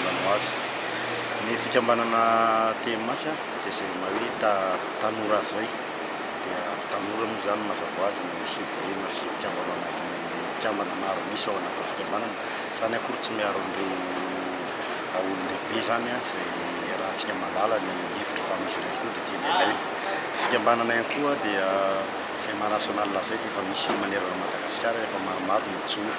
mazava ho avy. Ny fikambanana TMS dia izay mahita tanora zay, dia tanora moa zany mazava ho azy ny sibolina sy fikambana maro misy ao anaty fikambanana. Zany akory tsy miaro an'ireo olon-dehibe zany izay rahantsika malala ny hevitra famonjy ireny koa dia tena ilaina. Fikambanana ihany koa dia izay mahanational zay dia efa misy manerana Madagasikara efa maromaro ny mijoro,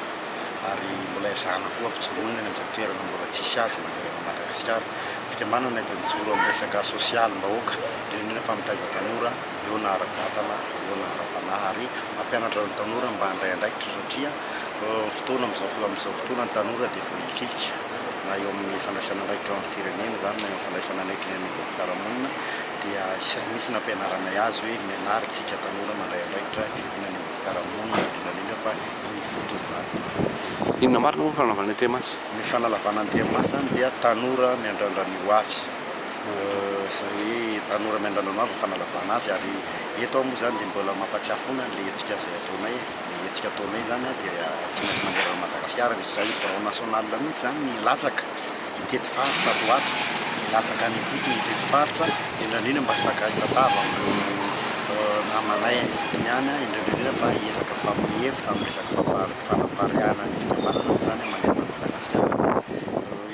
ary mbola ezahana koa ampijoroana eny amin'izay toerana mbola tsisy azy manerana Madagasikara. Fikambanana dia mijoro amin'ny resaka sosialim-bahoaka, indrindra fa mitaiza tanora eo na ara-batana eo na ara-panahy, ary mampianatra ny tanora mba handray andraikitra satria fotoana amin'izao fotoana ny tanora dia efa ikikika na eo amin'ny fandraisana andraikitra amin'ny firenena zany na eo amin'ny fandraisana andraikitra ny fiarahamonina, dia isany misy nampianarana azy hoe mianaritsika tanora mandray andraikitra eny amin'ny fiarahamonina, indrindra fa iny fotony zany. Inona marina moa fanalavana TMS? Ny fanalavana ny TMS zany dia tanora miandrandra ny ho avy. Izay hoe tanora miandrandra ny ho avy ny fanalavana azy, ary eto moa zany dia mbola mampatsiafona ilay hetsika izay ataonay. Ilay hetsika ataonay zany dia tsy maintsy manerana Madagasikara, izay barao nasional mihitsy zany ny latsaka hitety faritra ato ato, latsaka ny fotony hitety faritra, indrindra mba hifakahitatava namanay any fotony any, indrindra fa hiezaka famohevitra amin'ny resaka fanapariana ny fikambanana zany manerana Madagasikara.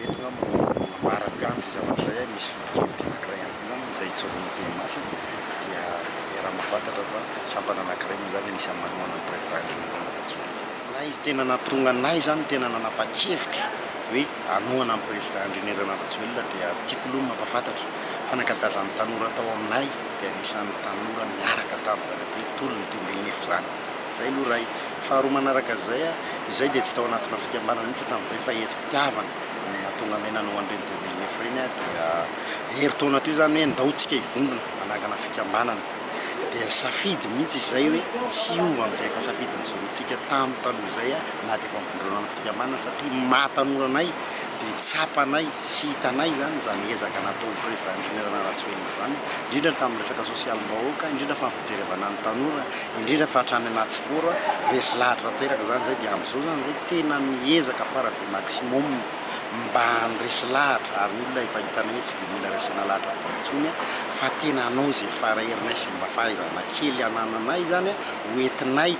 Eto nga maragany zay zavatra zay, misy foto-kevitra anankiray ihany koa zany izay tsorony TMS, dia raha mahafantatra fa sampana anankiray moa zany misy amanoana ny président izy tena natoronanay zany, tena nanapa-kevitra hoe anoana amin'ny président Indrinera Rajoelina, dia tiako aloha mampafantatra fanakatazan'ny tanora tao aminay dia anisan'ny tanora miaraka tamin'izany hoe tolony tembelnefo zany. Zay aloha ray. Faharoa manaraka zay, izay dia tsy tao anatina fikambanana mihitsy hatramin'izay fa heti-pitiavana natonga anay nanao an'ireny tembelnefo reny, dia herintaona teo zany hoe ndaotsika hivondrona manakana fikambanana. Dia safidy mihitsy izay hoe tsy ova amin'izay fa safidy nizorontsika tamin'ny taloha izay na dia efa mivondrona amin'ny fikambanana, satria mahatanoranay dia tsapanay sy hitanay zany ezaka natao président Indrinera Rajoelina zany, indrindra tamin'ny resaka sosialim-bahoaka, indrindra fa fijerevana ny tanora, indrindra fa hatrany anaty sport resy lahatra tanteraka zany zay. Dia amin'izao zany zay tena miezaka faran'izay maximum mba handresy lahatra, ary olona efa hitanay hoe tsy dia mila resana lahatra intsony fa tena anao zay faraherinay sy mba fahaizana kely anananay zany hoentinay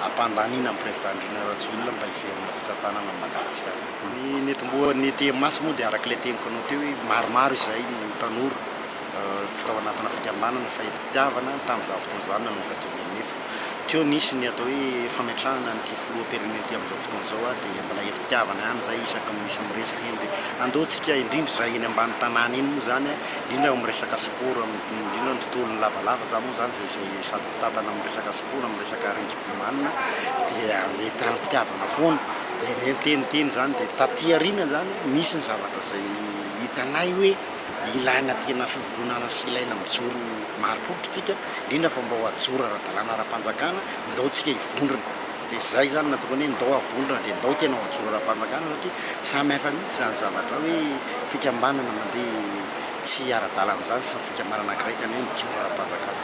hampandaniana amin'ny président Indrinera Rajoelina mba hiverina fitantanana Madagasikara. Ny netim-boan'ny TMS moa dia arak'ilay teniko anao teo hoe maromaro izay ny tanora tsy tao anatina fikambanana fa heti-pitiavana tamin'izany fotoana zany nanomboka tembelnefo. Teo nisy ny atao hoe fametrahana ny filoha-pérenité amin'izao fotoana izao, dia mbola heti-pitiavana ihany zay isaky misy miresaka eny, dia andeontsika indrindra raha eny ambany tanàna eny moa zany, indrindra amin'ny resaka sport, indrindra ny tontolony lavalava zany moa zany zay sady mpitantana amin'ny resaka sport, amin'ny resaka ringim-manina, dia mety hampitiavana foana. Dia reheteniteny zany dia taty aoriana zany misy ny zavatra zay hitanay hoe ilaina tena fivondronana sy ilaina mijoro marim-pototsika, indrindra fa mba ho ajoro ara-dalàna ara-panjakana, ndaotsika hivondrona. Dia zay zany natokany hoe ndao havondrona dia ndao tena ho ajoro ara-panjakana, satria samy hafa mihitsy zany zavatra hoe fikambanana mandeha tsy ara-dalàna zany sy fikambanana anankiray tena hoe mijoro ara-panjakana.